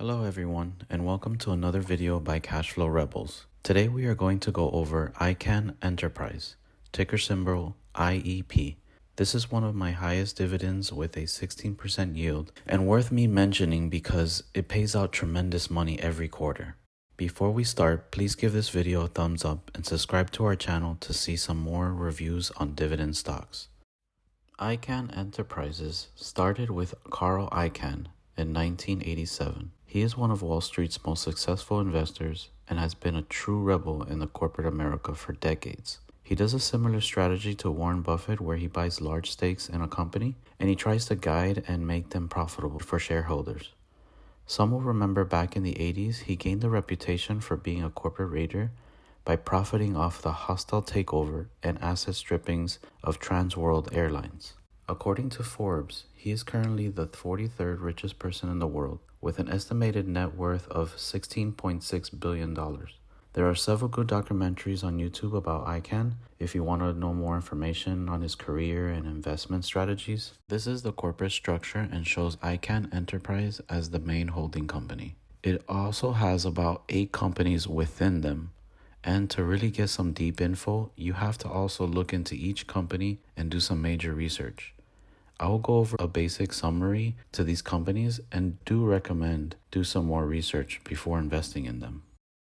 Hello everyone, and welcome to another video by CashFlow Rebels. Today we are going to go over Icahn Enterprise, ticker symbol IEP. This is one of my highest dividends with a 16% yield, and worth me mentioning because it pays out tremendous money every quarter. Before we start, please give this video a thumbs up and subscribe to our channel to see some more reviews on dividend stocks. Icahn Enterprises started with Carl Icahn in 1987. He is one of Wall Street's most successful investors and has been a true rebel in the corporate America for decades. He does a similar strategy to Warren Buffett where he buys large stakes in a company and he tries to guide and make them profitable for shareholders. Some will remember back in the 80s, he gained a reputation for being a corporate raider by profiting off the hostile takeover and asset strippings of Trans World Airlines. According to Forbes, he is currently the 43rd richest person in the world, with an estimated net worth of $16.6 billion. There are several good documentaries on YouTube about Icahn if you want to know more information on his career and investment strategies. This is the corporate structure and shows Icahn Enterprise as the main holding company. It also has about 8 companies within them. And to really get some deep info, you have to also look into each company and do some major research. I will go over a basic summary to these companies and do recommend do some more research before investing in them.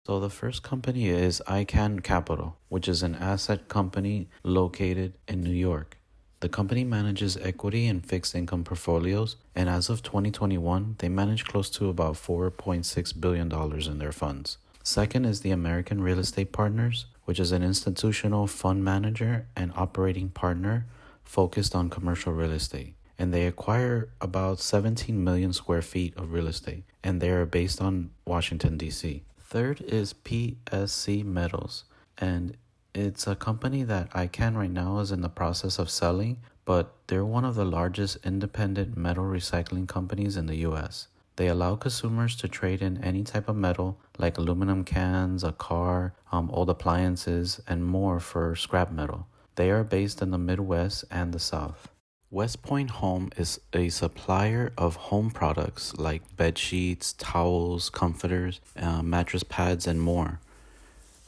So the first company is Icahn Capital, which is an asset company located in New York. The company manages equity and fixed income portfolios, and as of 2021, they manage close to about $4.6 billion in their funds. Second is the American Real Estate Partners, which is an institutional fund manager and operating partner focused on commercial real estate. And they acquire about 17 million square feet of real estate, and they are based on Washington, D.C. Third is PSC Metals, and it's a company that Icahn right now is in the process of selling, but they're one of the largest independent metal recycling companies in the U.S. They allow consumers to trade in any type of metal like aluminum cans, a car, old appliances, and more for scrap metal. They are based in the Midwest and the South. West Point Home is a supplier of home products like bed sheets, towels, comforters, mattress pads, and more.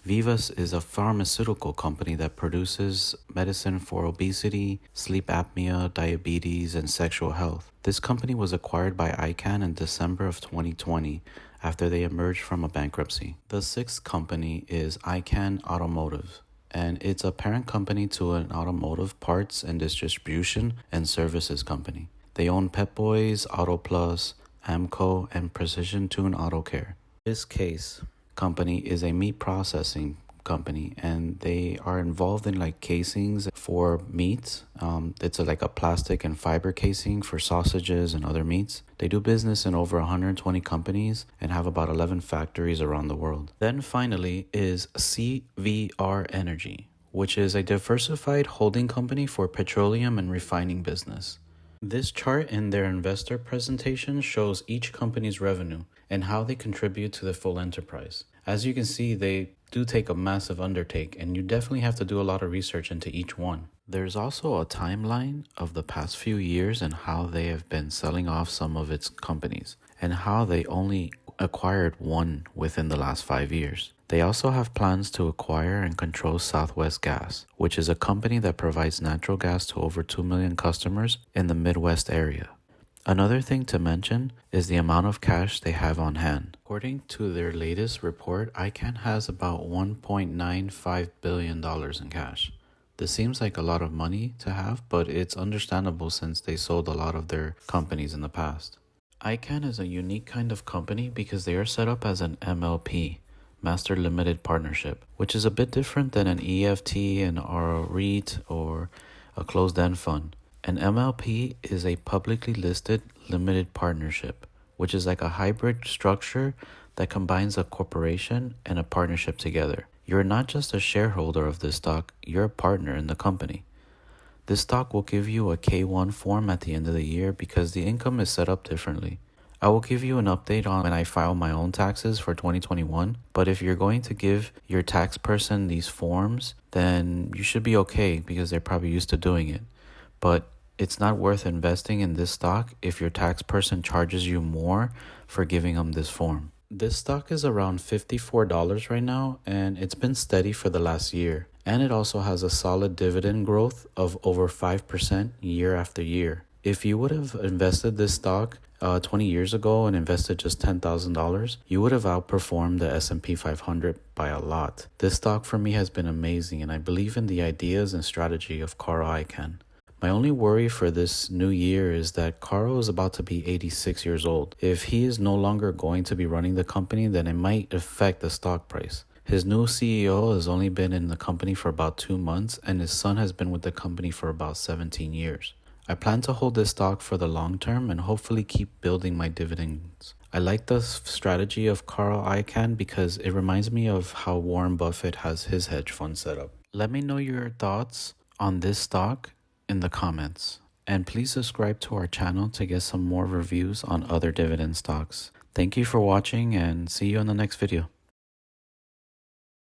Vivas is a pharmaceutical company that produces medicine for obesity, sleep apnea, diabetes, and sexual health. This company was acquired by Icahn in December of 2020 after they emerged from a bankruptcy. The sixth company is Icahn Automotive, and it's a parent company to an automotive parts and distribution and services company. They own Pep Boys, Auto Plus, Amco, and Precision Tune Auto Care. This case company is a meat processing company, and they are involved in like casings for meats. It's like a plastic and fiber casing for sausages and other meats. They do business in over 120 companies and have about 11 factories around the world. Then finally is CVR Energy, which is a diversified holding company for petroleum and refining business. This chart in their investor presentation shows each company's revenue and how they contribute to the full enterprise. As you can see, they do take a massive undertake, and you definitely have to do a lot of research into each one. There's also a timeline of the past few years and how they have been selling off some of its companies and how they only acquired one within the last 5 years. They also have plans to acquire and control Southwest Gas, which is a company that provides natural gas to over 2 million customers in the Midwest area. Another thing to mention is the amount of cash they have on hand. According to their latest report, Icahn has about $1.95 billion in cash. This seems like a lot of money to have, but it's understandable since they sold a lot of their companies in the past. Icahn is a unique kind of company because they are set up as an MLP, Master Limited Partnership, which is a bit different than an EFT and or a REIT or a closed-end fund. An MLP is a publicly listed limited partnership, which is like a hybrid structure that combines a corporation and a partnership together. You're not just a shareholder of this stock, you're a partner in the company. This stock will give you a K1 form at the end of the year because the income is set up differently. I will give you an update on when I file my own taxes for 2021, but if you're going to give your tax person these forms, then you should be okay because they're probably used to doing it. But it's not worth investing in this stock if your tax person charges you more for giving him this form. This stock is around $54 right now, and it's been steady for the last year. And it also has a solid dividend growth of over 5% year after year. If you would have invested this stock 20 years ago and invested just $10,000, you would have outperformed the S&P 500 by a lot. This stock for me has been amazing, and I believe in the ideas and strategy of Carl Icahn. My only worry for this new year is that Carl is about to be 86 years old. If he is no longer going to be running the company, then it might affect the stock price. His new CEO has only been in the company for about 2 months, and his son has been with the company for about 17 years. I plan to hold this stock for the long term and hopefully keep building my dividends. I like the strategy of Carl Icahn because it reminds me of how Warren Buffett has his hedge fund set up. Let me know your thoughts on this stock in the comments. And please subscribe to our channel to get some more reviews on other dividend stocks. Thank you for watching and see you in the next video.